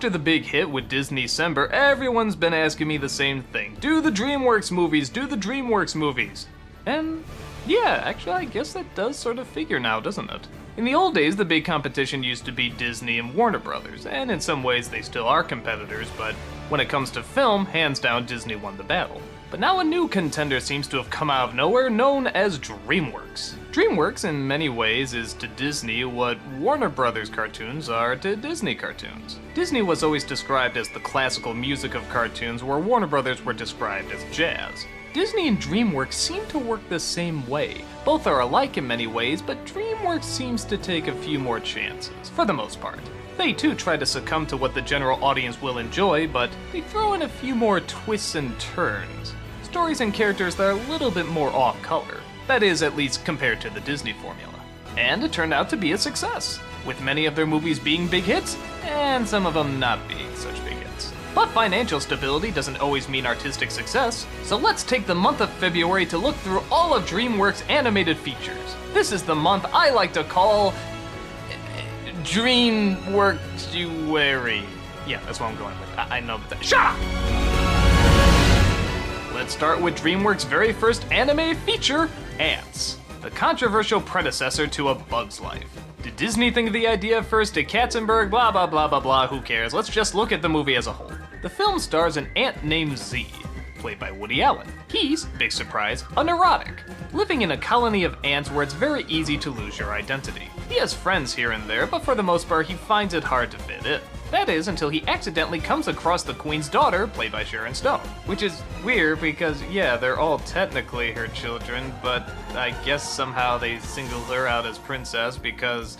After the big hit with Disney-cember, everyone's been asking me the same thing. Do the DreamWorks movies, do the DreamWorks movies. And yeah, actually I guess that does sort of figure now, doesn't it? In the old days, the big competition used to be Disney and Warner Brothers, and in some ways they still are competitors, but when it comes to film, hands down Disney won the battle. But now a new contender seems to have come out of nowhere, known as Dreamworks. Dreamworks, in many ways, is to Disney what Warner Brothers cartoons are to Disney cartoons. Disney was always described as the classical music of cartoons, where Warner Brothers were described as jazz. Disney and Dreamworks seem to work the same way. Both are alike in many ways, but Dreamworks seems to take a few more chances, for the most part. They too try to succumb to what the general audience will enjoy, but they throw in a few more twists and turns. Stories and characters that are a little bit more off-color. That is, at least compared to the Disney formula. And it turned out to be a success, with many of their movies being big hits, and some of them not being such big hits. But financial stability doesn't always mean artistic success, so let's take the month of February to look through all of DreamWorks' animated features. This is the month I like to call Dreamworks-uary. Yeah, that's what I'm going with. I know that. Shut up! Let's start with DreamWorks' very first anime feature, Ants, the controversial predecessor to A Bug's Life. Did Disney think of the idea first? Did Katzenberg? Blah blah blah blah blah, who cares? Let's just look at the movie as a whole. The film stars an ant named Z, played by Woody Allen. He's, big surprise, a neurotic, living in a colony of ants where it's very easy to lose your identity. He has friends here and there, but for the most part he finds it hard to fit in. That is, until he accidentally comes across the Queen's daughter, played by Sharon Stone. Which is weird because, yeah, they're all technically her children, but I guess somehow they singled her out as princess because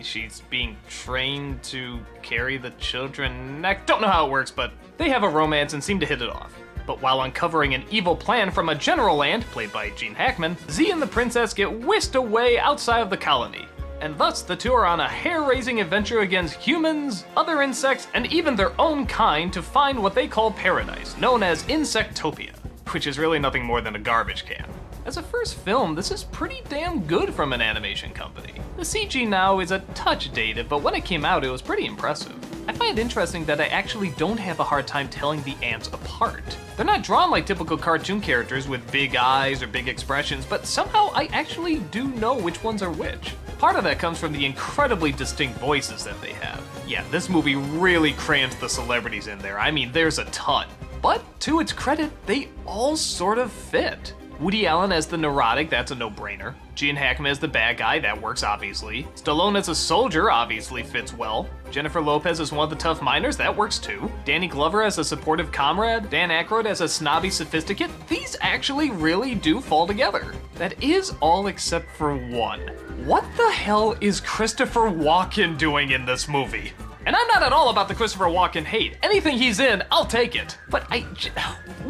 she's being trained to carry the children. I don't know how it works, but they have a romance and seem to hit it off. But while uncovering an evil plan from a general ant, played by Gene Hackman, Z and the princess get whisked away outside of the colony. And thus the two are on a hair-raising adventure against humans, other insects, and even their own kind to find what they call paradise, known as Insectopia, which is really nothing more than a garbage can. As a first film, this is pretty damn good from an animation company. The CG now is a touch dated, but when it came out it was pretty impressive. I find it interesting that I actually don't have a hard time telling the ants apart. They're not drawn like typical cartoon characters with big eyes or big expressions, but somehow I actually do know which ones are which. Part of that comes from the incredibly distinct voices that they have. Yeah, this movie really crams the celebrities in there. I mean, there's a ton. But to its credit, they all sort of fit. Woody Allen as the neurotic, that's a no-brainer. Gene Hackman as the bad guy, that works obviously. Stallone as a soldier obviously fits well. Jennifer Lopez as one of the tough miners, that works too. Danny Glover as a supportive comrade. Dan Aykroyd as a snobby sophisticate. These actually really do fall together. That is all except for one. What the hell is Christopher Walken doing in this movie? And I'm not at all about the Christopher Walken hate. Anything he's in, I'll take it. But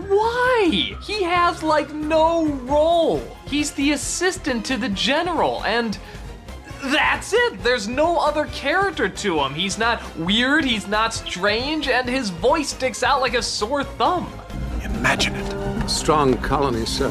why? He has like no role. He's the assistant to the general, and that's it. There's no other character to him. He's not weird, he's not strange, and his voice sticks out like a sore thumb. Imagine it. A strong colony, sir.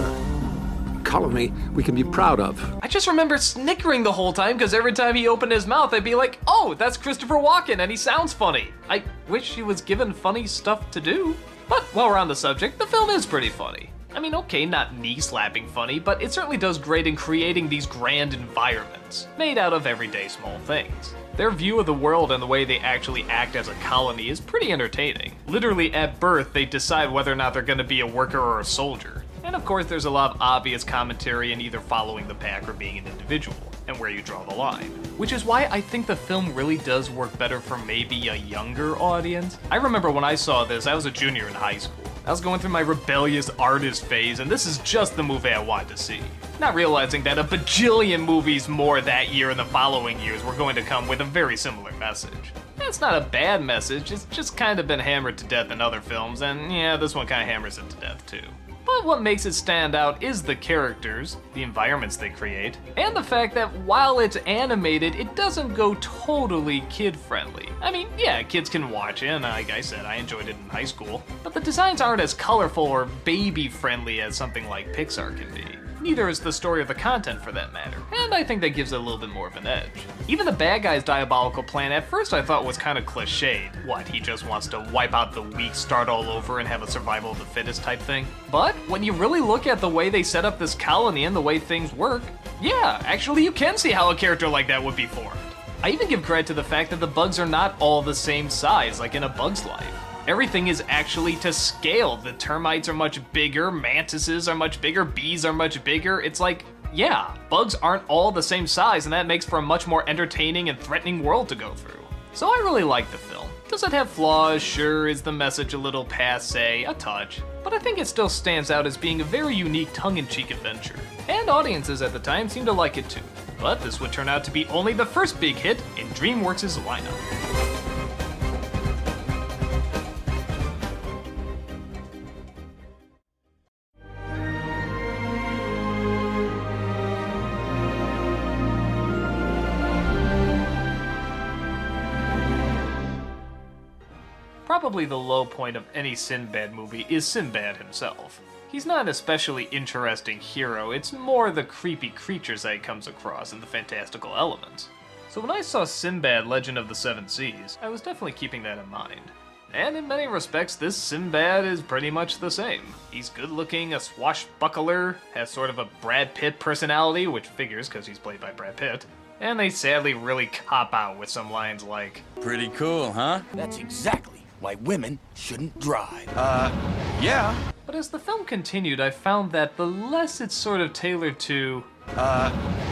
A colony we can be proud of. I just remember snickering the whole time because every time he opened his mouth, I'd be like, oh, that's Christopher Walken, and he sounds funny. I wish he was given funny stuff to do. But while we're on the subject, the film is pretty funny. I mean, okay, not knee-slapping funny, but it certainly does great in creating these grand environments, made out of everyday small things. Their view of the world and the way they actually act as a colony is pretty entertaining. Literally, at birth, they decide whether or not they're gonna be a worker or a soldier. And of course, there's a lot of obvious commentary in either following the pack or being an individual, and where you draw the line. Which is why I think the film really does work better for maybe a younger audience. I remember when I saw this, I was a junior in high school. I was going through my rebellious artist phase, and this is just the movie I wanted to see. Not realizing that a bajillion movies more that year and the following years were going to come with a very similar message. It's not a bad message, it's just kind of been hammered to death in other films, and yeah, this one kind of hammers it to death too. But what makes it stand out is the characters, the environments they create, and the fact that while it's animated, it doesn't go totally kid-friendly. I mean, yeah, kids can watch it, and like I said, I enjoyed it in high school, but the designs aren't as colorful or baby-friendly as something like Pixar can be. Neither is the story or the content for that matter, and I think that gives it a little bit more of an edge. Even the bad guy's diabolical plan at first I thought was kind of cliched. What, he just wants to wipe out the weak, start all over, and have a survival of the fittest type thing? But when you really look at the way they set up this colony and the way things work, yeah, actually you can see how a character like that would be formed. I even give credit to the fact that the bugs are not all the same size like in A Bug's Life. Everything is actually to scale. The termites are much bigger, mantises are much bigger, bees are much bigger. It's like, yeah, bugs aren't all the same size, and that makes for a much more entertaining and threatening world to go through. So I really like the film. Does it have flaws? Sure. Is the message a little passé? A touch. But I think it still stands out as being a very unique tongue-in-cheek adventure. And audiences at the time seem to like it too. But this would turn out to be only the first big hit in Dreamworks' lineup. Probably the low point of any Sinbad movie is Sinbad himself. He's not an especially interesting hero, it's more the creepy creatures that he comes across and the fantastical elements. So when I saw Sinbad Legend of the Seven Seas, I was definitely keeping that in mind. And in many respects, this Sinbad is pretty much the same. He's good looking, a swashbuckler, has sort of a Brad Pitt personality, which figures because he's played by Brad Pitt. And they sadly really cop out with some lines like, "Pretty cool, huh?" That's exactly why women shouldn't drive. Yeah. But as the film continued, I found that the less it's sort of tailored to,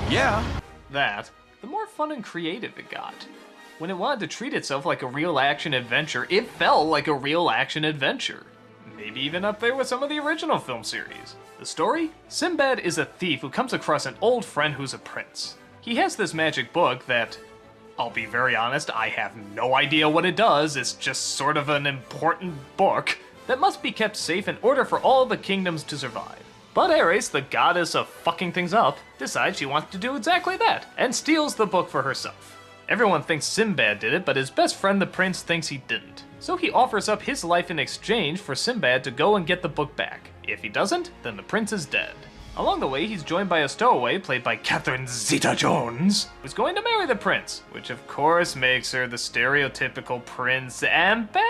Yeah. that, the more fun and creative it got. When it wanted to treat itself like a real action adventure, it felt like a real action adventure. Maybe even up there with some of the original film series. The story? Sinbad is a thief who comes across an old friend who's a prince. He has this magic book that, I'll be very honest, I have no idea what it does. It's just sort of an important book that must be kept safe in order for all the kingdoms to survive. But Ares, the goddess of fucking things up, decides she wants to do exactly that, and steals the book for herself. Everyone thinks Sinbad did it, but his best friend the prince thinks he didn't. So he offers up his life in exchange for Sinbad to go and get the book back. If he doesn't, then the prince is dead. Along the way, he's joined by a stowaway, played by Catherine Zeta-Jones, who's going to marry the prince, which of course makes her the stereotypical prince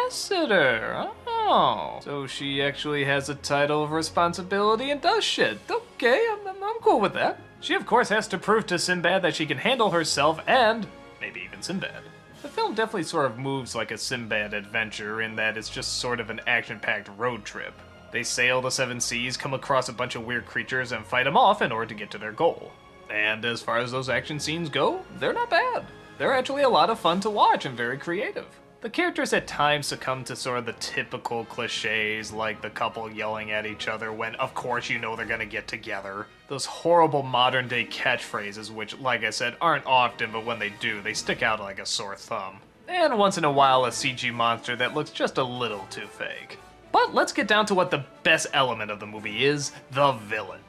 ambassador. Oh, so she actually has a title of responsibility and does shit. Okay, I'm cool with that. She of course has to prove to Sinbad that she can handle herself and maybe even Sinbad. The film definitely sort of moves like a Sinbad adventure in that it's just sort of an action-packed road trip. They sail the seven seas, come across a bunch of weird creatures, and fight them off in order to get to their goal. And as far as those action scenes go, they're not bad. They're actually a lot of fun to watch and very creative. The characters at times succumb to sort of the typical cliches, like the couple yelling at each other when, of course, you know they're gonna get together. Those horrible modern-day catchphrases, which, like I said, aren't often, but when they do, they stick out like a sore thumb. And once in a while, a CG monster that looks just a little too fake. But let's get down to what the best element of the movie is, the villain.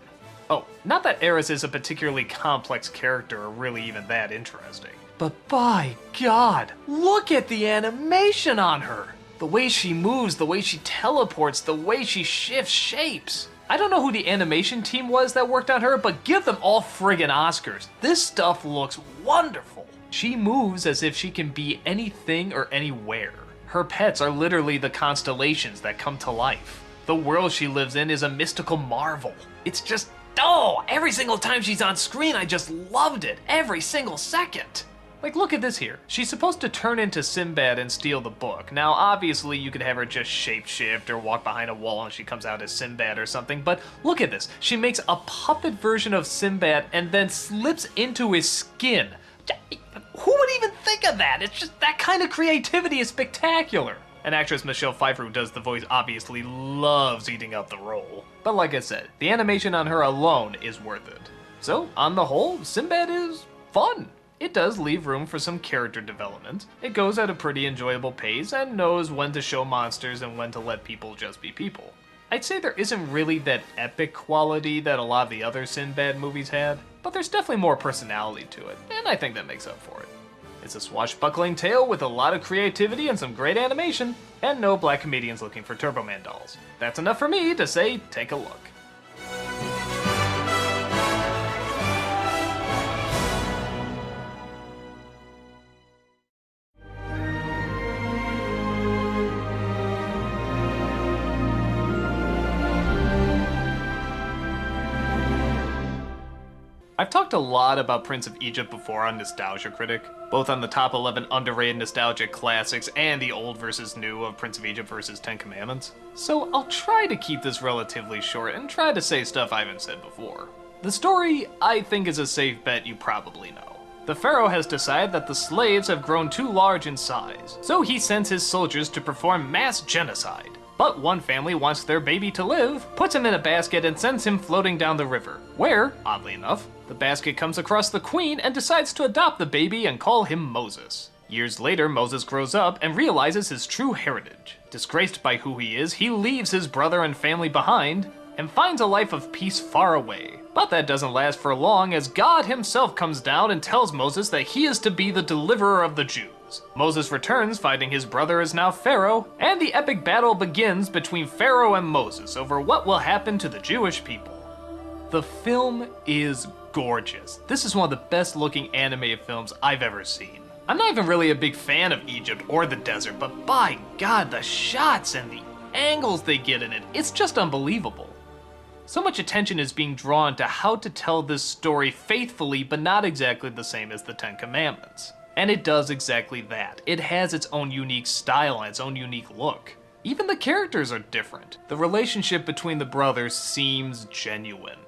Oh, not that Ares is a particularly complex character or really even that interesting. But by God, look at the animation on her! The way she moves, the way she teleports, the way she shifts shapes. I don't know who the animation team was that worked on her, but give them all friggin' Oscars. This stuff looks wonderful. She moves as if she can be anything or anywhere. Her pets are literally the constellations that come to life. The world she lives in is a mystical marvel. It's just, every single time she's on screen, I just loved it. Every single second. Like, look at this here. She's supposed to turn into Sinbad and steal the book. Now, obviously, you could have her just shapeshift or walk behind a wall and she comes out as Sinbad or something, but look at this. She makes a puppet version of Sinbad and then slips into his skin. Who would even think of that? It's just, that kind of creativity is spectacular. And actress Michelle Pfeiffer, who does the voice, obviously loves eating up the role. But like I said, the animation on her alone is worth it. So, on the whole, Sinbad is fun. It does leave room for some character development. It goes at a pretty enjoyable pace and knows when to show monsters and when to let people just be people. I'd say there isn't really that epic quality that a lot of the other Sinbad movies had, but there's definitely more personality to it, and I think that makes up for it. It's a swashbuckling tale with a lot of creativity and some great animation, and no black comedians looking for Turbo Man dolls. That's enough for me to say, take a look. I've talked a lot about Prince of Egypt before on Nostalgia Critic, both on the top 11 underrated nostalgic classics and the old versus new of Prince of Egypt versus Ten Commandments. So I'll try to keep this relatively short and try to say stuff I haven't said before. The story, I think, is a safe bet you probably know. The pharaoh has decided that the slaves have grown too large in size, so he sends his soldiers to perform mass genocide. But one family wants their baby to live, puts him in a basket, and sends him floating down the river, where, oddly enough, the basket comes across the queen and decides to adopt the baby and call him Moses. Years later, Moses grows up and realizes his true heritage. Disgraced by who he is, he leaves his brother and family behind and finds a life of peace far away. But that doesn't last for long, as God himself comes down and tells Moses that he is to be the deliverer of the Jews. Moses returns, finding his brother is now Pharaoh, and the epic battle begins between Pharaoh and Moses over what will happen to the Jewish people. The film is gorgeous. This is one of the best looking animated films I've ever seen. I'm not even really a big fan of Egypt or the desert, but by God, the shots and the angles they get in it, it's just unbelievable. So much attention is being drawn to how to tell this story faithfully, but not exactly the same as the Ten Commandments. And it does exactly that. It has its own unique style and its own unique look. Even the characters are different. The relationship between the brothers seems genuine.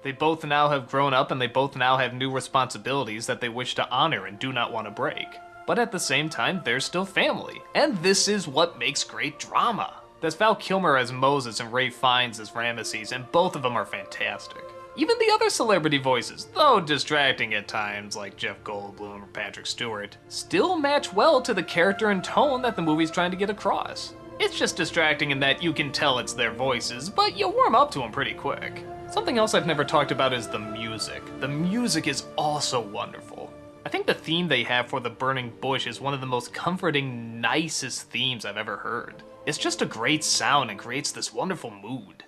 They both now have grown up and they both now have new responsibilities that they wish to honor and do not want to break. But at the same time, they're still family. And this is what makes great drama. There's Val Kilmer as Moses and Ray Fiennes as Ramesses, and both of them are fantastic. Even the other celebrity voices, though distracting at times like Jeff Goldblum or Patrick Stewart, still match well to the character and tone that the movie's trying to get across. It's just distracting in that you can tell it's their voices, but you warm up to them pretty quick. Something else I've never talked about is the music. The music is also wonderful. I think the theme they have for the burning bush is one of the most comforting, nicest themes I've ever heard. It's just a great sound and creates this wonderful mood.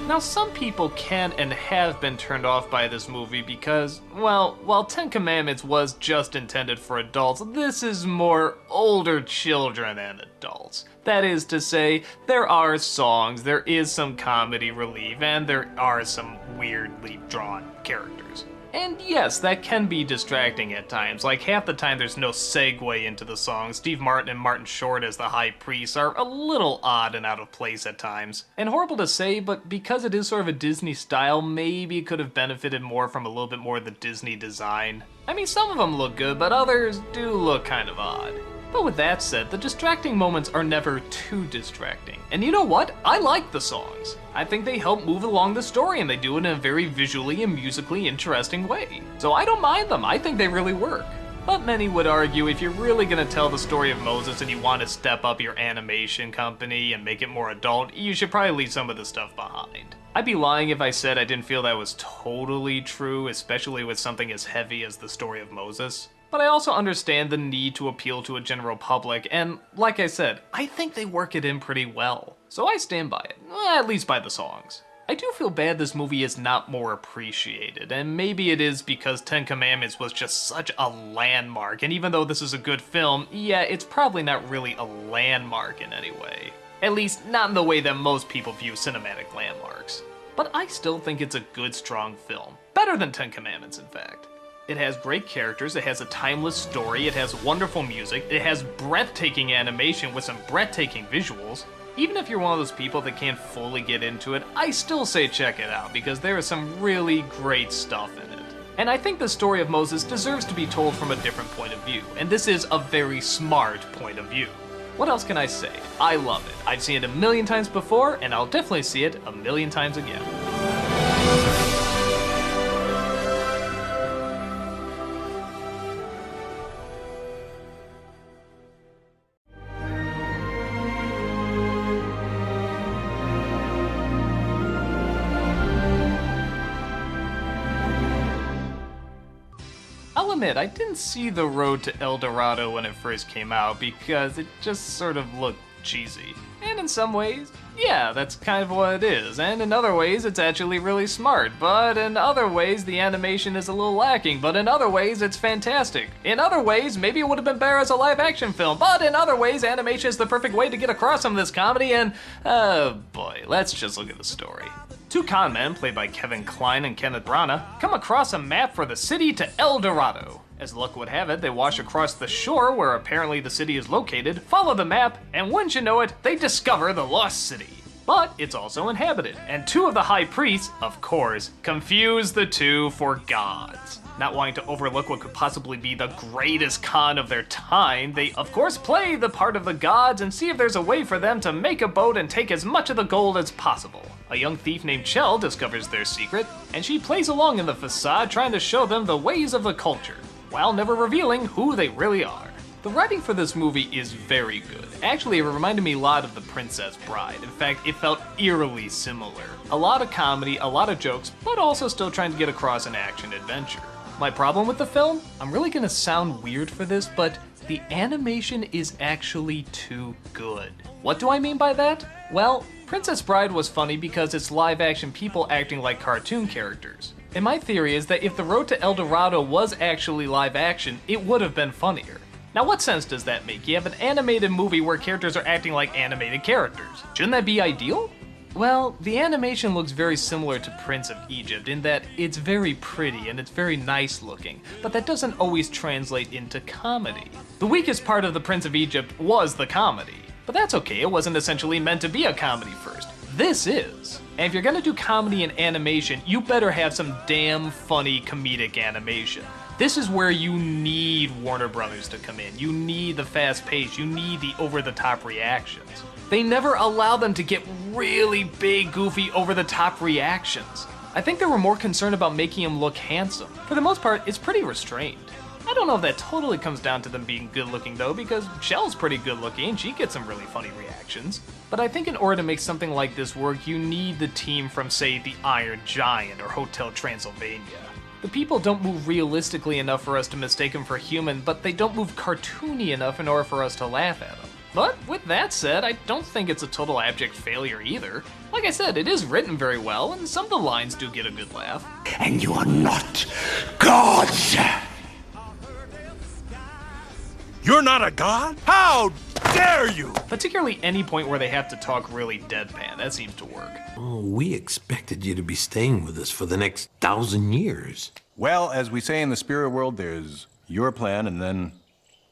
Now, some people can and have been turned off by this movie because, well, while Ten Commandments was just intended for adults, this is more older children and adults. That is to say, there are songs, there is some comedy relief, and there are some weirdly drawn characters. And yes, that can be distracting at times. Like, half the time there's no segue into the song. Steve Martin and Martin Short as the high priests are a little odd and out of place at times. And horrible to say, but because it is sort of a Disney style, maybe it could have benefited more from a little bit more of the Disney design. I mean, some of them look good, but others do look kind of odd. But with that said, the distracting moments are never too distracting. And you know what? I like the songs. I think they help move along the story, and they do it in a very visually and musically interesting way. So I don't mind them, I think they really work. But many would argue if you're really gonna tell the story of Moses and you want to step up your animation company and make it more adult, you should probably leave some of the stuff behind. I'd be lying if I said I didn't feel that was totally true, especially with something as heavy as the story of Moses. But I also understand the need to appeal to a general public, and like I said, I think they work it in pretty well. So I stand by it, at least by the songs. I do feel bad this movie is not more appreciated, and maybe it is because Ten Commandments was just such a landmark, and even though this is a good film, yeah, it's probably not really a landmark in any way. At least, not in the way that most people view cinematic landmarks. But I still think it's a good, strong film. Better than Ten Commandments, in fact. It has great characters, it has a timeless story, it has wonderful music, it has breathtaking animation with some breathtaking visuals. Even if you're one of those people that can't fully get into it, I still say check it out because there is some really great stuff in it. And I think the story of Moses deserves to be told from a different point of view, and this is a very smart point of view. What else can I say? I love it. I've seen it a million times before, and I'll definitely see it a million times again. I'll admit, I didn't see The Road to El Dorado when it first came out because it just sort of looked cheesy. And in some ways, Yeah, that's kind of what it is, and in other ways it's actually really smart, but in other ways the animation is a little lacking, but in other ways it's fantastic. In other ways, maybe it would have been better as a live action film, but in other ways animation is the perfect way to get across some of this comedy, and oh boy, let's just look at the story. Two con men, played by Kevin Kline and Kenneth Branagh, come across a map for the city to El Dorado. As luck would have it, they wash across the shore where apparently the city is located, follow the map, and wouldn't you know it, they discover the lost city. But it's also inhabited, and two of the high priests, of course, confuse the two for gods. Not wanting to overlook what could possibly be the greatest con of their time, they of course play the part of the gods and see if there's a way for them to make a boat and take as much of the gold as possible. A young thief named Chell discovers their secret, and she plays along in the facade trying to show them the ways of the culture, while never revealing who they really are. The writing for this movie is very good. Actually, it reminded me a lot of The Princess Bride. In fact, it felt eerily similar. A lot of comedy, a lot of jokes, but also still trying to get across an action adventure. My problem with the film? I'm really gonna sound weird for this, but the animation is actually too good. What do I mean by that? Well, Princess Bride was funny because it's live action people acting like cartoon characters. And my theory is that if The Road to El Dorado was actually live action, it would have been funnier. Now what sense does that make? You have an animated movie where characters are acting like animated characters. Shouldn't that be ideal? Well, the animation looks very similar to Prince of Egypt in that it's very pretty and it's very nice looking, but that doesn't always translate into comedy. The weakest part of the Prince of Egypt was the comedy, but that's okay, it wasn't essentially meant to be a comedy first. This is. And if you're gonna do comedy and animation, you better have some damn funny comedic animation. This is where you need Warner Brothers to come in. You need the fast pace, you need the over-the-top reactions. They never allow them to get really big, goofy, over-the-top reactions. I think they were more concerned about making him look handsome. For the most part, it's pretty restrained. I don't know if that totally comes down to them being good looking though, because Shell's pretty good looking and she gets some really funny reactions. But I think in order to make something like this work, you need the team from, say, The Iron Giant or Hotel Transylvania. The people don't move realistically enough for us to mistake them for human, but they don't move cartoony enough in order for us to laugh at them. But with that said, I don't think it's a total abject failure either. Like I said, it is written very well, and some of the lines do get a good laugh. And you are not gods! You're not a god? How dare you? Particularly any point where they have to talk really deadpan, that seems to work. Oh, we expected you to be staying with us for the next 1,000 years. Well, as we say in the spirit world, there's your plan and then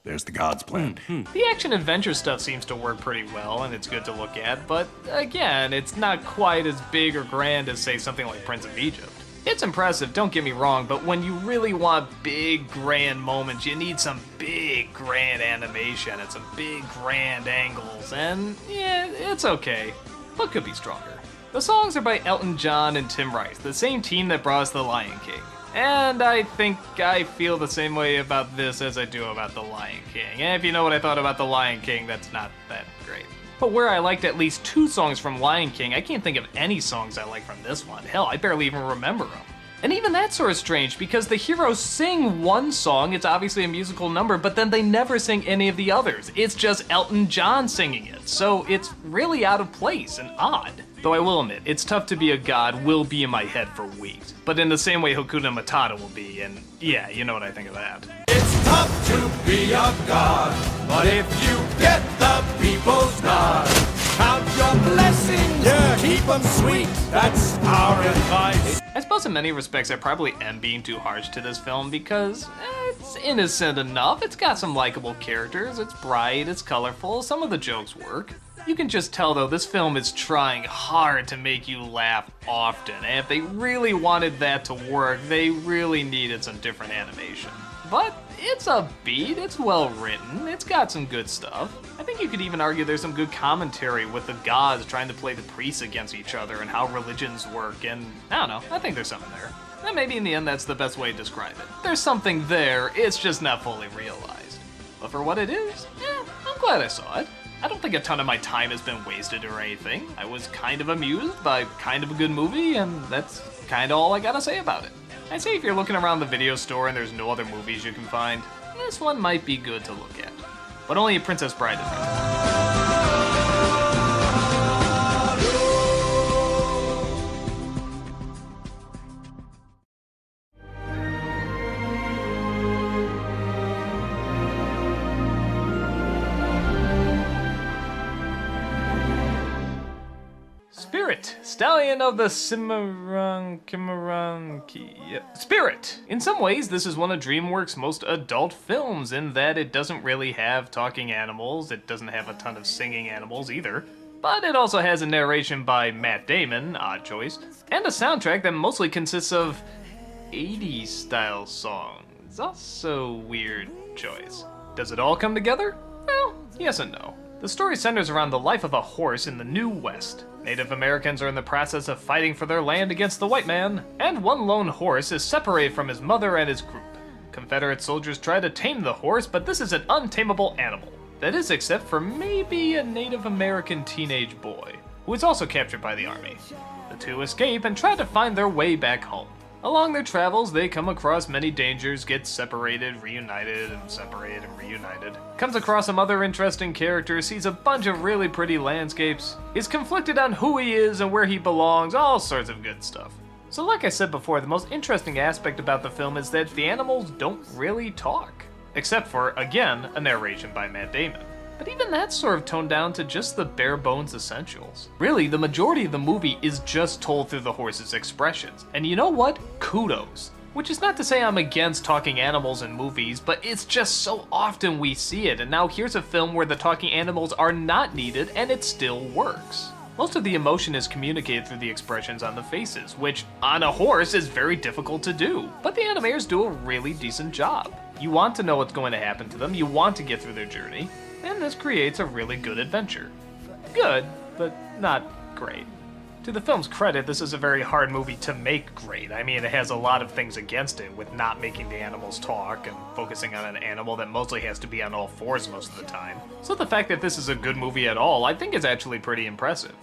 there's the god's plan. The action-adventure stuff seems to work pretty well, and it's good to look at, but again, it's not quite as big or grand as, say, something like Prince of Egypt. It's impressive, don't get me wrong, but when you really want big, grand moments, you need some big, grand animation and some big, grand angles, and yeah, it's okay, but could be stronger. The songs are by Elton John and Tim Rice, the same team that brought us The Lion King. And I think I feel the same way about this as I do about The Lion King. And if you know what I thought about The Lion King, that's not that great. But where I liked at least 2 songs from Lion King, I can't think of any songs I like from this one. Hell, I barely even remember them. And even that's sort of strange, because the heroes sing one song, it's obviously a musical number, but then they never sing any of the others. It's just Elton John singing it, so it's really out of place and odd. Though I will admit, It's Tough to Be a God will be in my head for weeks, but in the same way Hakuna Matata will be, and yeah, you know what I think of that. It's tough to be a god, but if you get the people's nod, count your blessings, keep them sweet, that's our advice. I suppose in many respects I probably am being too harsh to this film because it's innocent enough, it's got some likable characters, it's bright, it's colorful, some of the jokes work. You can just tell though, this film is trying hard to make you laugh often, and if they really wanted that to work, they really needed some different animation. But it's upbeat, it's well written, it's got some good stuff. I think you could even argue there's some good commentary with the gods trying to play the priests against each other and how religions work, and I don't know, I think there's something there. And maybe in the end that's the best way to describe it. There's something there, it's just not fully realized. But for what it is, I'm glad I saw it. I don't think a ton of my time has been wasted or anything. I was kind of amused by kind of a good movie, and that's kind of all I gotta say about it. I'd say if you're looking around the video store and there's no other movies you can find, this one might be good to look at. But only Princess Bride is good. Spirit, stallion of the Cimarron, Spirit. In some ways, this is one of DreamWorks' most adult films in that it doesn't really have talking animals, it doesn't have a ton of singing animals either, but it also has a narration by Matt Damon, odd choice, and a soundtrack that mostly consists of 80s style songs, also weird choice. Does it all come together? Well, yes and no. The story centers around the life of a horse in the New West. Native Americans are in the process of fighting for their land against the white man, and one lone horse is separated from his mother and his group. Confederate soldiers try to tame the horse, but this is an untamable animal. That is, except for maybe a Native American teenage boy, who is also captured by the army. The two escape and try to find their way back home. Along their travels, they come across many dangers, get separated, reunited, and separated and reunited. Comes across some other interesting characters, sees a bunch of really pretty landscapes, is conflicted on who he is and where he belongs, all sorts of good stuff. So like I said before, the most interesting aspect about the film is that the animals don't really talk. Except for, again, a narration by Matt Damon. But even that's sort of toned down to just the bare bones essentials. Really, the majority of the movie is just told through the horse's expressions. And you know what? Kudos. Which is not to say I'm against talking animals in movies, but it's just so often we see it, and now here's a film where the talking animals are not needed and it still works. Most of the emotion is communicated through the expressions on the faces, which on a horse is very difficult to do, but the animators do a really decent job. You want to know what's going to happen to them, you want to get through their journey, and this creates a really good adventure. Good, but not great. To the film's credit, this is a very hard movie to make great. I mean, it has a lot of things against it, with not making the animals talk and focusing on an animal that mostly has to be on all fours most of the time. So the fact that this is a good movie at all, I think is actually pretty impressive.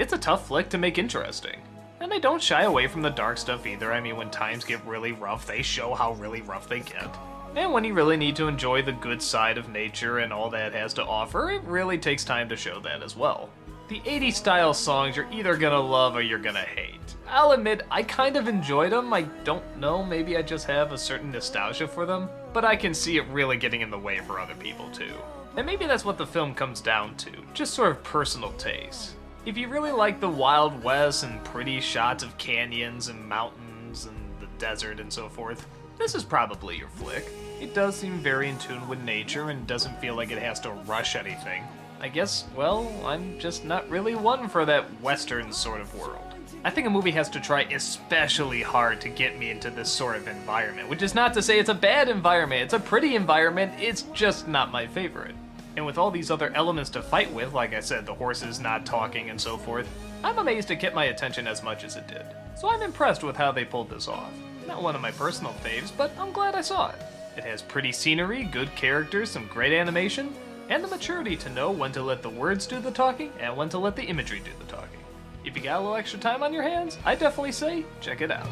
It's a tough flick to make interesting. And they don't shy away from the dark stuff either. I mean, when times get really rough, they show how really rough they get. And when you really need to enjoy the good side of nature and all that it has to offer, it really takes time to show that as well. The 80s style songs you're either gonna love or you're gonna hate. I'll admit, I kind of enjoyed them. I don't know, maybe I just have a certain nostalgia for them, but I can see it really getting in the way for other people too. And maybe that's what the film comes down to, just sort of personal taste. If you really like the Wild West and pretty shots of canyons and mountains and the desert and so forth, this is probably your flick. It does seem very in tune with nature and doesn't feel like it has to rush anything. I guess, well, I'm just not really one for that Western sort of world. I think a movie has to try especially hard to get me into this sort of environment, which is not to say it's a bad environment, it's a pretty environment, it's just not my favorite. And with all these other elements to fight with, like I said, the horses not talking and so forth, I'm amazed it kept my attention as much as it did. So I'm impressed with how they pulled this off. Not one of my personal faves, but I'm glad I saw it. It has pretty scenery, good characters, some great animation, and the maturity to know when to let the words do the talking and when to let the imagery do the talking. If you got a little extra time on your hands, I definitely say check it out.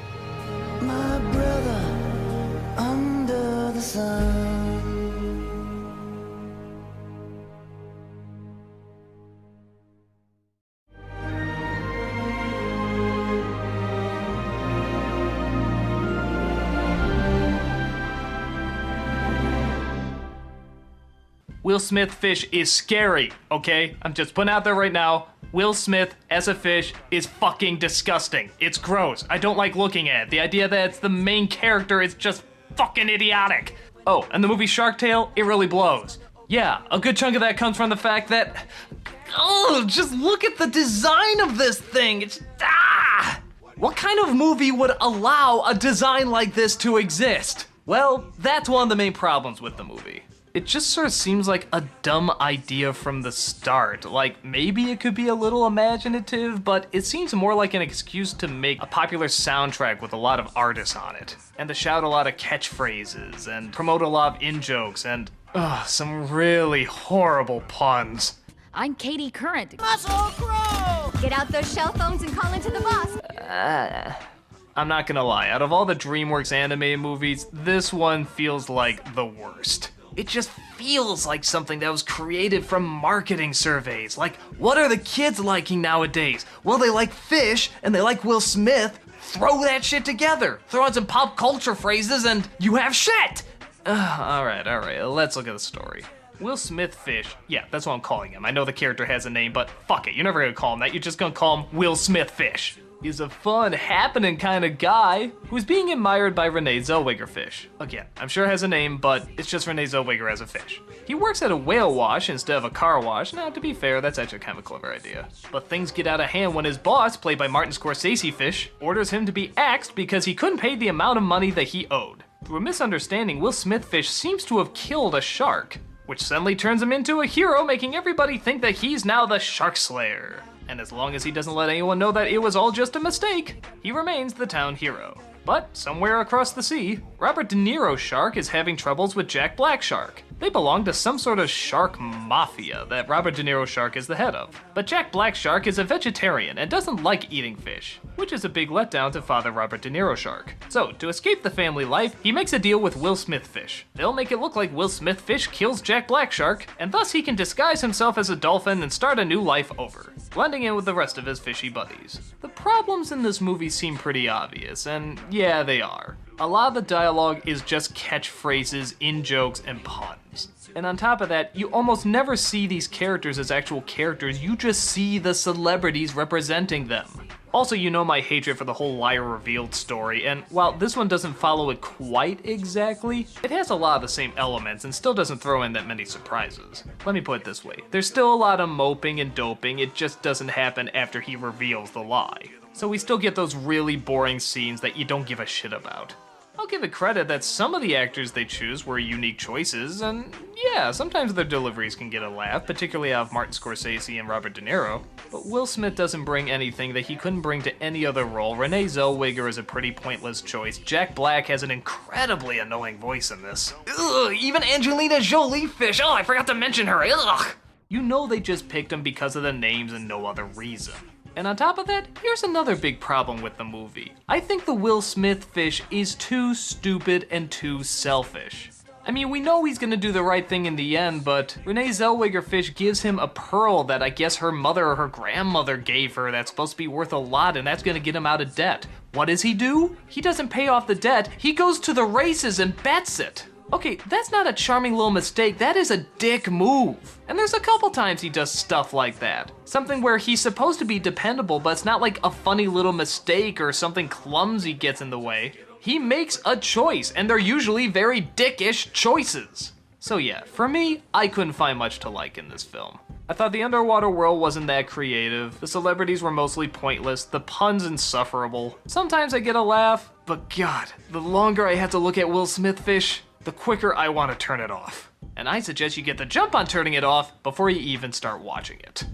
My brother, under the sun. Will Smith fish is scary, okay? I'm just putting out there right now. Will Smith as a fish is fucking disgusting. It's gross. I don't like looking at it. The idea that it's the main character is just fucking idiotic. Oh, and the movie Shark Tale, it really blows. Yeah, a good chunk of that comes from the fact that... Oh, just look at the design of this thing. It's... Ah! What kind of movie would allow a design like this to exist? Well, that's one of the main problems with the movie. It just sort of seems like a dumb idea from the start. Like, maybe it could be a little imaginative, but it seems more like an excuse to make a popular soundtrack with a lot of artists on it. And to shout a lot of catchphrases, and promote a lot of in-jokes, and some really horrible puns. I'm Katie Current. Muscle Crow! Get out those shell phones and call into the boss. I'm not gonna lie, out of all the DreamWorks anime movies, this one feels like the worst. It just feels like something that was created from marketing surveys. Like, what are the kids liking nowadays? Well, they like fish, and they like Will Smith. Throw that shit together. Throw on some pop culture phrases, and you have shit! Alright, let's look at the story. Will Smith Fish, yeah, that's what I'm calling him. I know the character has a name, but fuck it, you're never gonna call him that, you're just gonna call him Will Smith Fish. He's a fun, happening kind of guy who's being admired by Renee Zellweger Fish. Again, I'm sure it has a name, but it's just Renee Zellweger as a fish. He works at a whale wash instead of a car wash. Now, to be fair, that's actually kind of a clever idea. But things get out of hand when his boss, played by Martin Scorsese Fish, orders him to be axed because he couldn't pay the amount of money that he owed. Through a misunderstanding, Will Smith Fish seems to have killed a shark, which suddenly turns him into a hero, making everybody think that he's now the Shark Slayer. And as long as he doesn't let anyone know that it was all just a mistake, he remains the town hero. But somewhere across the sea, Robert De Niro's shark is having troubles with Jack Black's shark. They belong to some sort of shark mafia that Robert De Niro's shark is the head of. But Jack Black's shark is a vegetarian and doesn't like eating fish, which is a big letdown to Father Robert De Niro's shark. So, to escape the family life, he makes a deal with Will Smith Fish. They'll make it look like Will Smith Fish kills Jack Black's shark, and thus he can disguise himself as a dolphin and start a new life over, blending in with the rest of his fishy buddies. The problems in this movie seem pretty obvious, and yeah, they are. A lot of the dialogue is just catchphrases, in-jokes, and puns. And on top of that, you almost never see these characters as actual characters, you just see the celebrities representing them. Also, you know my hatred for the whole liar revealed story, and while this one doesn't follow it quite exactly, it has a lot of the same elements and still doesn't throw in that many surprises. Let me put it this way, there's still a lot of moping and doping, it just doesn't happen after he reveals the lie. So we still get those really boring scenes that you don't give a shit about. I'll give it credit that some of the actors they choose were unique choices, and yeah, sometimes their deliveries can get a laugh, particularly out of Martin Scorsese and Robert De Niro. But Will Smith doesn't bring anything that he couldn't bring to any other role. Renee Zellweger is a pretty pointless choice. Jack Black has an incredibly annoying voice in this. Ugh, even Angelina Jolie Fish, oh, I forgot to mention her, ugh! You know they just picked him because of the names and no other reason. And on top of that, here's another big problem with the movie. I think the Will Smith Fish is too stupid and too selfish. I mean, we know he's gonna do the right thing in the end, but Renee Zellweger Fish gives him a pearl that I guess her mother or her grandmother gave her that's supposed to be worth a lot, and that's gonna get him out of debt. What does he do? He doesn't pay off the debt, he goes to the races and bets it. Okay, that's not a charming little mistake, that is a dick move. And there's a couple times he does stuff like that. Something where he's supposed to be dependable, but it's not like a funny little mistake or something clumsy gets in the way. He makes a choice, and they're usually very dickish choices. So yeah, for me, I couldn't find much to like in this film. I thought the underwater world wasn't that creative, the celebrities were mostly pointless, the puns insufferable. Sometimes I get a laugh, but God, the longer I have to look at Will Smith Fish, the quicker I want to turn it off. And I suggest you get the jump on turning it off before you even start watching it.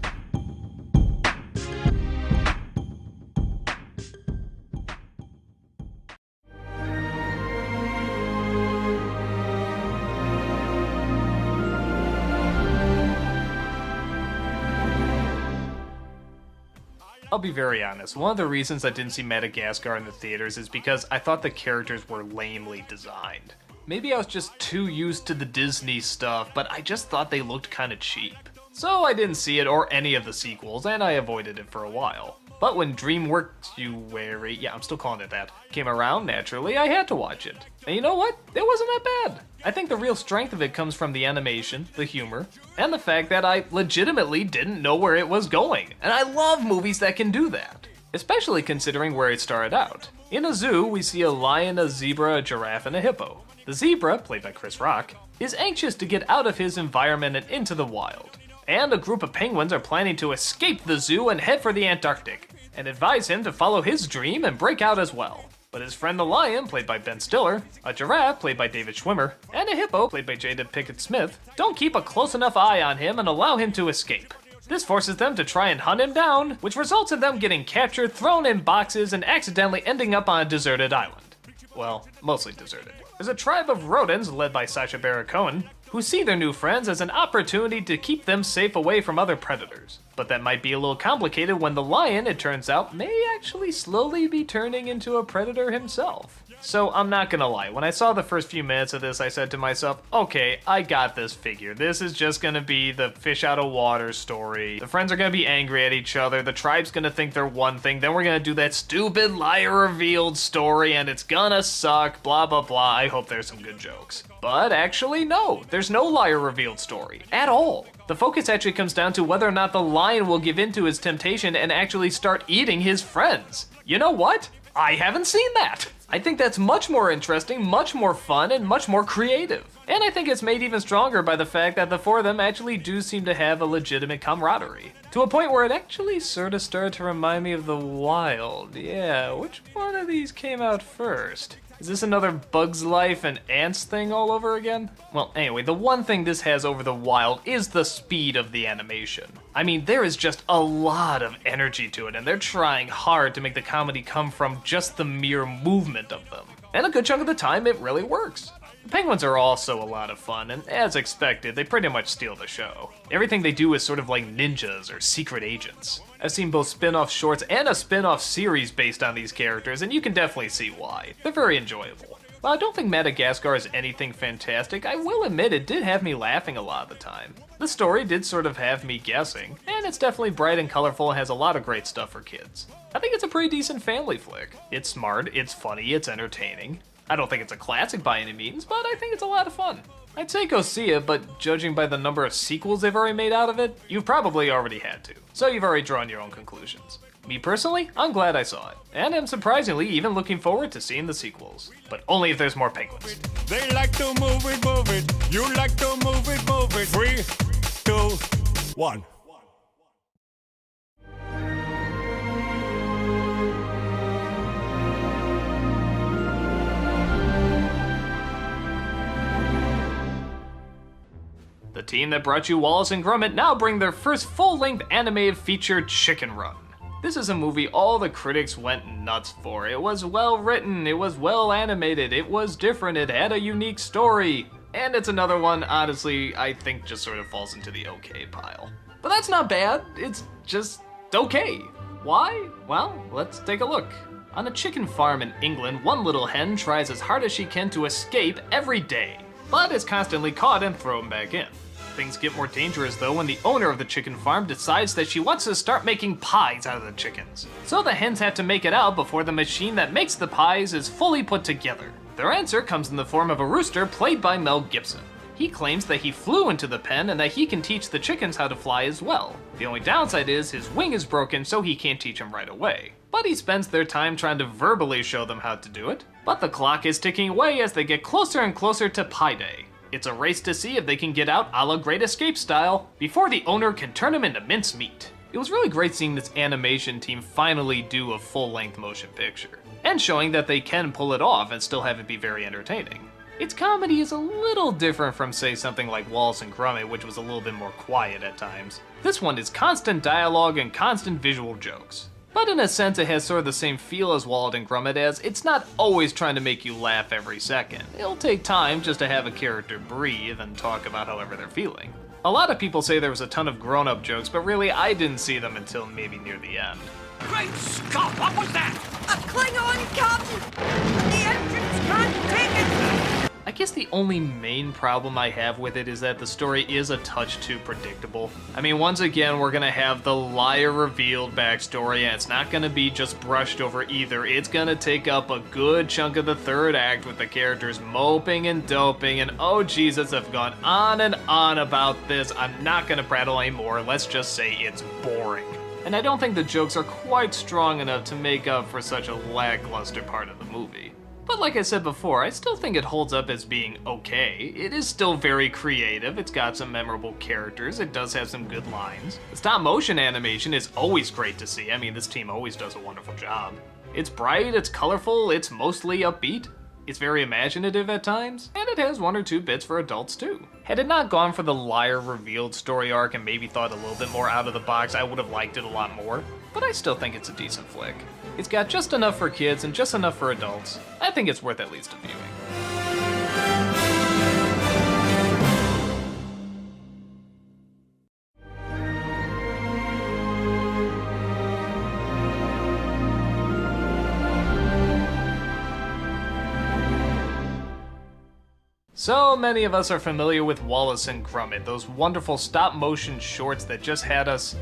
I'll be very honest, one of the reasons I didn't see Madagascar in the theaters is because I thought the characters were lamely designed. Maybe I was just too used to the Disney stuff, but I just thought they looked kinda cheap. So I didn't see it or any of the sequels, and I avoided it for a while. But when Dreamworks-uary, yeah, I'm still calling it that, came around, naturally, I had to watch it. And you know what? It wasn't that bad. I think the real strength of it comes from the animation, the humor, and the fact that I legitimately didn't know where it was going. And I love movies that can do that, especially considering where it started out. In a zoo, we see a lion, a zebra, a giraffe, and a hippo. The zebra, played by Chris Rock, is anxious to get out of his environment and into the wild. And a group of penguins are planning to escape the zoo and head for the Antarctic, and advise him to follow his dream and break out as well. But his friend the lion, played by Ben Stiller, a giraffe, played by David Schwimmer, and a hippo, played by Jada Pinkett Smith, don't keep a close enough eye on him and allow him to escape. This forces them to try and hunt him down, which results in them getting captured, thrown in boxes, and accidentally ending up on a deserted island. Well, mostly deserted. There's a tribe of rodents, led by Sacha Baron Cohen, who see their new friends as an opportunity to keep them safe away from other predators. But that might be a little complicated when the lion, it turns out, may actually slowly be turning into a predator himself. So I'm not gonna lie, when I saw the first few minutes of this, I said to myself, okay, I got this figure. This is just gonna be the fish out of water story. The friends are gonna be angry at each other, the tribe's gonna think they're one thing, then we're gonna do that stupid liar revealed story and it's gonna suck, blah blah blah. I hope there's some good jokes. But actually, no, there's no liar revealed story at all. The focus actually comes down to whether or not the lion will give in to his temptation and actually start eating his friends. You know what? I haven't seen that. I think that's much more interesting, much more fun, and much more creative. And I think it's made even stronger by the fact that the four of them actually do seem to have a legitimate camaraderie. To a point where it actually sort of started to remind me of The Wild. Yeah, which one of these came out first? Is this another Bugs Life and Ants thing all over again? Well, anyway, the one thing this has over The Wild is the speed of the animation. I mean, there is just a lot of energy to it, and they're trying hard to make the comedy come from just the mere movement of them. And a good chunk of the time, it really works. The penguins are also a lot of fun, and as expected, they pretty much steal the show. Everything they do is sort of like ninjas or secret agents. I've seen both spin-off shorts and a spin-off series based on these characters, and you can definitely see why. They're very enjoyable. While I don't think Madagascar is anything fantastic, I will admit it did have me laughing a lot of the time. The story did sort of have me guessing, and it's definitely bright and colorful and has a lot of great stuff for kids. I think it's a pretty decent family flick. It's smart, it's funny, it's entertaining. I don't think it's a classic by any means, but I think it's a lot of fun. I'd say go see it, but judging by the number of sequels they've already made out of it, you've probably already had to. So you've already drawn your own conclusions. Me personally, I'm glad I saw it, and am surprisingly even looking forward to seeing the sequels. But only if there's more penguins. They like to move it. You like to move it. 3, 2, 1. The team that brought you Wallace and Gromit now bring their first full-length animated feature, Chicken Run. This is a movie all the critics went nuts for. It was well written, it was well animated, it was different, it had a unique story. And it's another one, honestly, I think just sort of falls into the okay pile. But that's not bad, it's just okay. Why? Well, let's take a look. On a chicken farm in England, one little hen tries as hard as she can to escape every day, but is constantly caught and thrown back in. Things get more dangerous though when the owner of the chicken farm decides that she wants to start making pies out of the chickens. So the hens have to make it out before the machine that makes the pies is fully put together. Their answer comes in the form of a rooster played by Mel Gibson. He claims that he flew into the pen and that he can teach the chickens how to fly as well. The only downside is his wing is broken, so he can't teach them right away. But he spends their time trying to verbally show them how to do it. But the clock is ticking away as they get closer and closer to Pie Day. It's a race to see if they can get out a la Great Escape style before the owner can turn them into mincemeat. It was really great seeing this animation team finally do a full-length motion picture, and showing that they can pull it off and still have it be very entertaining. Its comedy is a little different from, say, something like Wallace and Gromit, which was a little bit more quiet at times. This one is constant dialogue and constant visual jokes. But in a sense, it has sort of the same feel as Wallace and Gromit, as it's not always trying to make you laugh every second. It'll take time just to have a character breathe and talk about however they're feeling. A lot of people say there was a ton of grown-up jokes, but really I didn't see them until maybe near the end. Great Scott, what was that? A Klingon captain! The engines can't take it! I guess the only main problem I have with it is that the story is a touch too predictable. I mean, once again, we're gonna have the liar revealed backstory, and it's not gonna be just brushed over either. It's gonna take up a good chunk of the third act with the characters moping and doping, and oh Jesus, I've gone on and on about this. I'm not gonna prattle anymore. Let's just say it's boring. And I don't think the jokes are quite strong enough to make up for such a lackluster part of the movie. But like I said before, I still think it holds up as being okay. It is still very creative, it's got some memorable characters, it does have some good lines. The stop motion animation is always great to see. I mean, this team always does a wonderful job. It's bright, it's colorful, it's mostly upbeat. It's very imaginative at times, and it has one or two bits for adults too. Had it not gone for the liar revealed story arc and maybe thought a little bit more out of the box, I would have liked it a lot more, but I still think it's a decent flick. It's got just enough for kids and just enough for adults. I think it's worth at least a viewing. So many of us are familiar with Wallace and Gromit, those wonderful stop-motion shorts that just had us,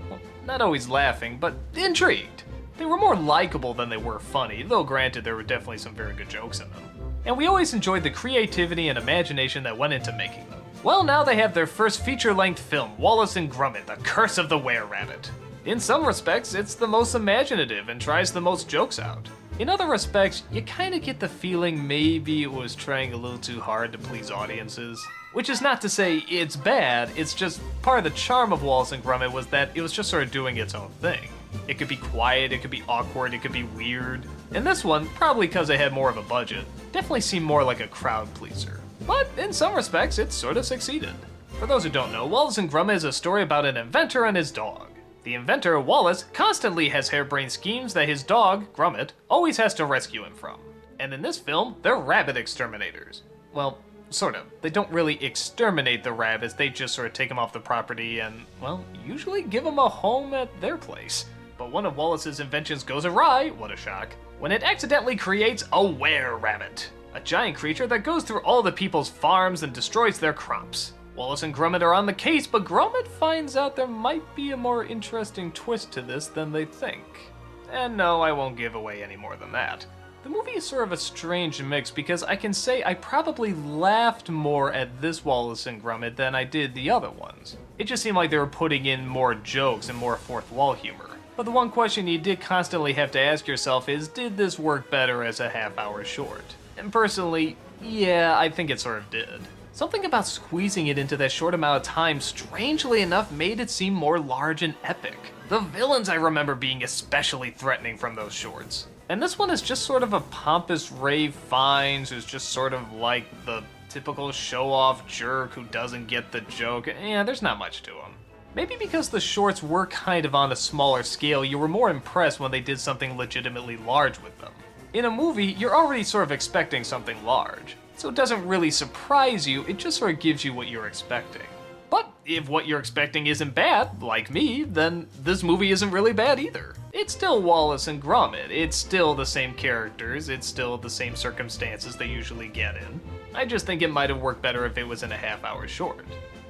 well, not always laughing, but intrigued. They were more likable than they were funny, though granted there were definitely some very good jokes in them. And we always enjoyed the creativity and imagination that went into making them. Well, now they have their first feature-length film, Wallace and Gromit: The Curse of the Were-Rabbit. In some respects, it's the most imaginative and tries the most jokes out. In other respects, you kinda get the feeling maybe it was trying a little too hard to please audiences. Which is not to say it's bad, it's just part of the charm of Wallace and Gromit was that it was just sort of doing its own thing. It could be quiet, it could be awkward, it could be weird. And this one, probably because it had more of a budget, definitely seemed more like a crowd pleaser. But in some respects, it sort of succeeded. For those who don't know, Wallace and Gromit is a story about an inventor and his dog. The inventor, Wallace, constantly has harebrained schemes that his dog, Gromit, always has to rescue him from. And in this film, they're rabbit exterminators. Well, sort of. They don't really exterminate the rabbits, they just sort of take them off the property and, well, usually give them a home at their place. But one of Wallace's inventions goes awry, what a shock, when it accidentally creates a were-rabbit, a giant creature that goes through all the people's farms and destroys their crops. Wallace and Gromit are on the case, but Gromit finds out there might be a more interesting twist to this than they think. And no, I won't give away any more than that. The movie is sort of a strange mix because I can say I probably laughed more at this Wallace and Gromit than I did the other ones. It just seemed like they were putting in more jokes and more fourth wall humor. But the one question you did constantly have to ask yourself is, did this work better as a half-hour short? And personally, yeah, I think it sort of did. Something about squeezing it into that short amount of time, strangely enough, made it seem more large and epic. The villains I remember being especially threatening from those shorts. And this one is just sort of a pompous Ray Fiennes who's just sort of like the typical show-off jerk who doesn't get the joke. Yeah, there's not much to him. Maybe because the shorts were kind of on a smaller scale, you were more impressed when they did something legitimately large with them. In a movie, you're already sort of expecting something large, so it doesn't really surprise you, it just sort of gives you what you're expecting. But if what you're expecting isn't bad, like me, then this movie isn't really bad either. It's still Wallace and Gromit, it's still the same characters, it's still the same circumstances they usually get in. I just think it might have worked better if it was in a half-hour short.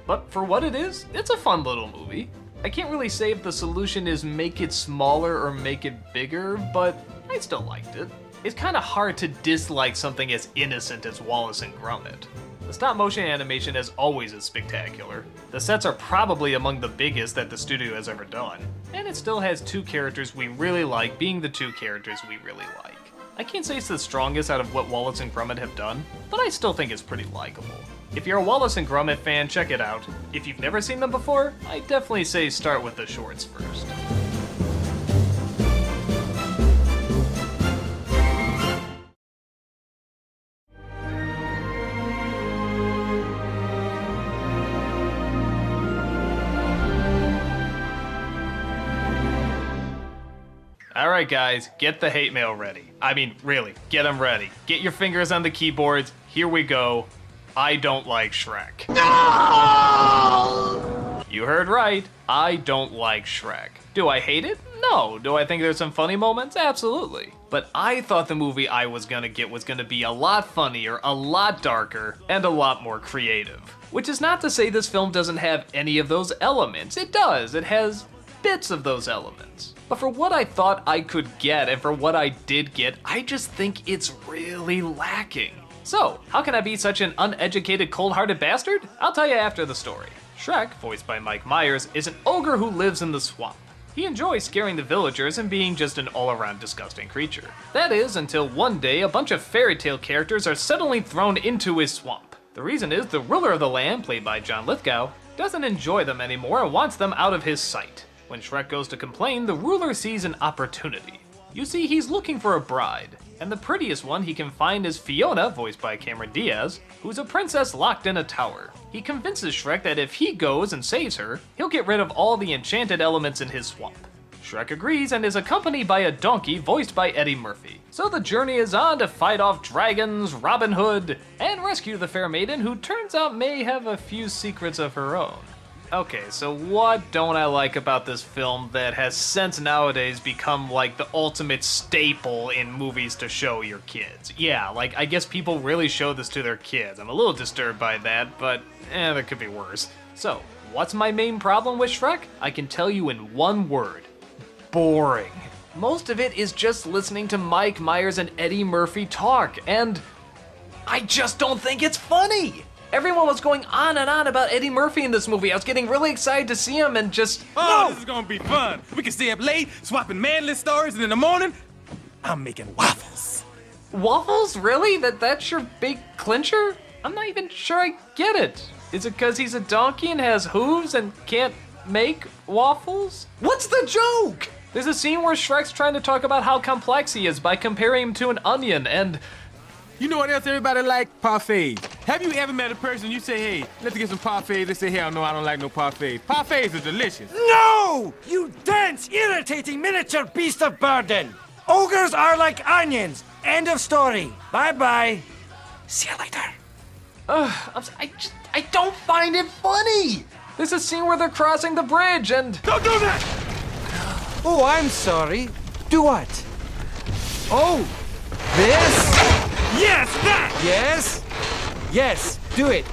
But for what it is, it's a fun little movie. I can't really say if the solution is make it smaller or make it bigger, but I still liked it. It's kind of hard to dislike something as innocent as Wallace and Gromit. The stop-motion animation, as always, is spectacular. The sets are probably among the biggest that the studio has ever done, and it still has two characters we really like being the two characters we really like. I can't say it's the strongest out of what Wallace and Gromit have done, but I still think it's pretty likable. If you're a Wallace and Gromit fan, check it out. If you've never seen them before, I definitely say start with the shorts first. Alright guys, get the hate mail ready. I mean, really, get them ready. Get your fingers on the keyboards, here we go. I don't like Shrek. No! You heard right, I don't like Shrek. Do I hate it? No. Do I think there's some funny moments? Absolutely. But I thought the movie I was gonna get was gonna be a lot funnier, a lot darker, and a lot more creative. Which is not to say this film doesn't have any of those elements. It does. It has bits of those elements. But for what I thought I could get, and for what I did get, I just think it's really lacking. So, how can I be such an uneducated, cold-hearted bastard? I'll tell you after the story. Shrek, voiced by Mike Myers, is an ogre who lives in the swamp. He enjoys scaring the villagers and being just an all-around disgusting creature. That is, until one day a bunch of fairy tale characters are suddenly thrown into his swamp. The reason is the ruler of the land, played by John Lithgow, doesn't enjoy them anymore and wants them out of his sight. When Shrek goes to complain, the ruler sees an opportunity. You see, he's looking for a bride, and the prettiest one he can find is Fiona, voiced by Cameron Diaz, who's a princess locked in a tower. He convinces Shrek that if he goes and saves her, he'll get rid of all the enchanted elements in his swamp. Shrek agrees and is accompanied by a donkey voiced by Eddie Murphy. So the journey is on to fight off dragons, Robin Hood, and rescue the fair maiden who turns out may have a few secrets of her own. Okay, so what don't I like about this film that has since nowadays become like the ultimate staple in movies to show your kids? Yeah, like I guess people really show this to their kids. I'm a little disturbed by that, but that could be worse. So, what's my main problem with Shrek? I can tell you in one word. Boring. Most of it is just listening to Mike Myers and Eddie Murphy talk, and I just don't think it's funny. Everyone was going on and on about Eddie Murphy in this movie. I was getting really excited to see him and just... Oh, this is gonna be fun. We can stay up late, swapping manly stories, and in the morning, I'm making waffles. Waffles? Really? That's your big clincher? I'm not even sure I get it. Is it because he's a donkey and has hooves and can't make waffles? What's the joke? There's a scene where Shrek's trying to talk about how complex he is by comparing him to an onion, and... You know what else everybody like? Parfaits. Have you ever met a person you say, hey, let's get some parfaits? They say, hell no, I don't like no parfaits. Parfaits are delicious. No! You dense, irritating miniature beast of burden! Ogres are like onions. End of story. Bye-bye. See you later. I don't find it funny. There's a scene where they're crossing the bridge and... Don't do that! Oh, I'm sorry. Do what? Oh, this? Yes, that! Yes? Yes, do it.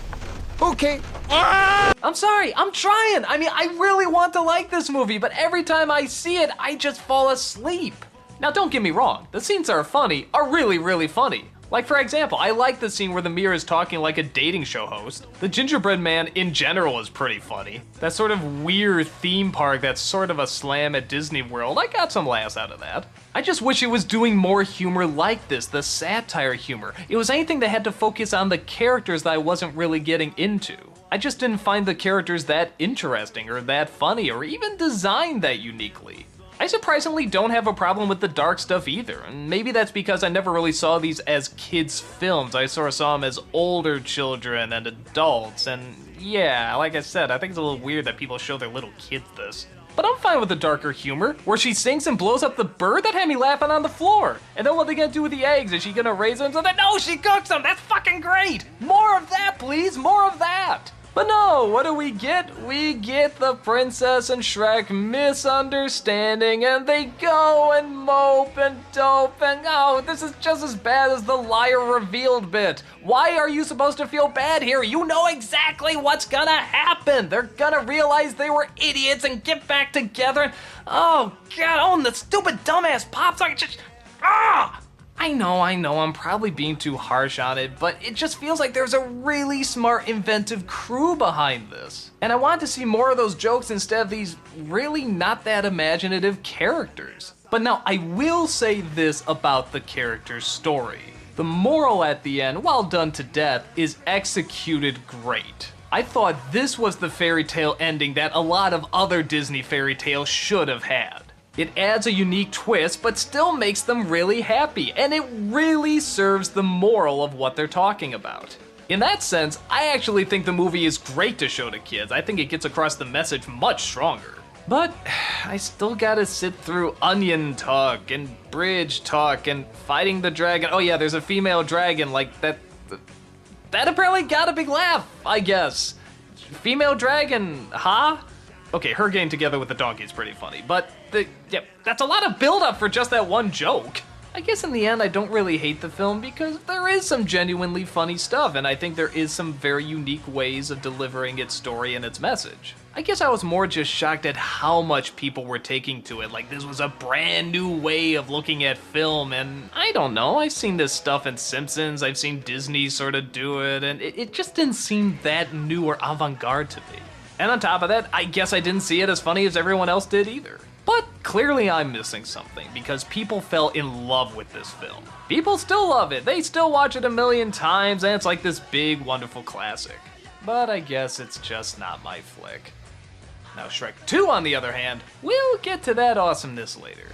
Okay. I'm sorry, I'm trying. I mean, I really want to like this movie, but every time I see it, I just fall asleep. Now, don't get me wrong. The scenes that are funny are really, really funny. Like, for example, I like the scene where the mirror is talking like a dating show host. The gingerbread man, in general, is pretty funny. That sort of weird theme park that's sort of a slam at Disney World, I got some laughs out of that. I just wish it was doing more humor like this, the satire humor. It was anything that had to focus on the characters that I wasn't really getting into. I just didn't find the characters that interesting or that funny or even designed that uniquely. I surprisingly don't have a problem with the dark stuff either, and maybe that's because I never really saw these as kids' films. I sort of saw them as older children and adults, and yeah, like I said, I think it's a little weird that people show their little kids this. But I'm fine with the darker humor, where she sinks and blows up the bird. That had me laughing on the floor. And then what are they gonna do with the eggs? Is she gonna raise them? So that, no, she cooks them. That's fucking great. More of that, please. More of that. But no, what do we get? We get the princess and Shrek misunderstanding, and they go and mope and dope, and oh, this is just as bad as the liar revealed bit. Why are you supposed to feel bad here? You know exactly what's gonna happen. They're gonna realize they were idiots and get back together, and oh god, oh, and the stupid dumbass pops are just, I know, I'm probably being too harsh on it, but it just feels like there's a really smart, inventive crew behind this. And I want to see more of those jokes instead of these really not that imaginative characters. But now, I will say this about the character's story. The moral at the end, while done to death, is executed great. I thought this was the fairy tale ending that a lot of other Disney fairy tales should have had. It adds a unique twist, but still makes them really happy, and it really serves the moral of what they're talking about. In that sense, I actually think the movie is great to show to kids. I think it gets across the message much stronger. But I still gotta sit through onion talk and bridge talk and fighting the dragon. Oh yeah, there's a female dragon, like that apparently got a big laugh, I guess. Female dragon, huh? Okay, her getting together with the donkey is pretty funny, but that's a lot of build-up for just that one joke. I guess in the end, I don't really hate the film because there is some genuinely funny stuff, and I think there is some very unique ways of delivering its story and its message. I guess I was more just shocked at how much people were taking to it, like this was a brand new way of looking at film, and I don't know, I've seen this stuff in Simpsons, I've seen Disney sort of do it, and it just didn't seem that new or avant-garde to me. And on top of that, I guess I didn't see it as funny as everyone else did either. But clearly I'm missing something, because people fell in love with this film. People still love it, they still watch it a million times, and it's like this big, wonderful classic. But I guess it's just not my flick. Now Shrek 2, on the other hand, we'll get to that awesomeness later.